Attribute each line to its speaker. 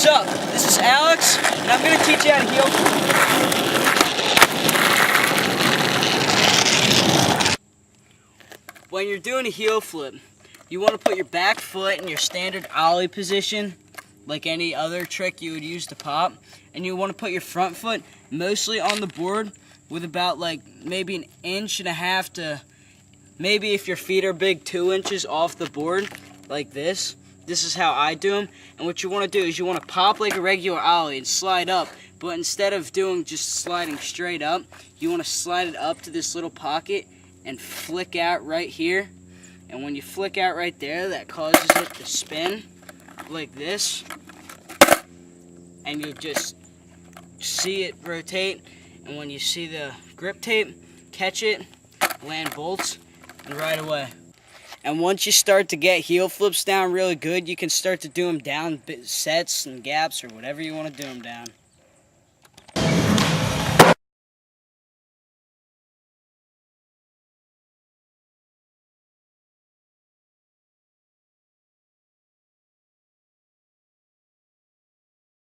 Speaker 1: up? This is Alex, and I'm going to teach you how to heel flip. When you're doing a heel flip, you want to put your back foot in your standard ollie position, like any other trick you would use to pop, and you want to put your front foot mostly on the board with about like maybe 1.5 inches to maybe, if your feet are big, 2 inches off the board, like this. This is how I do them. And what you want to do is you want to pop like a regular ollie and slide up, but instead of doing just sliding straight up, you want to slide it up to this little pocket and flick out right here. And when you flick out right there, that causes it to spin like this. And you just see it rotate. And when you see the grip tape, catch it, land bolts, and ride away. And once you start to get heel flips down really good, you can start to do them down sets and gaps or whatever you want to do them down.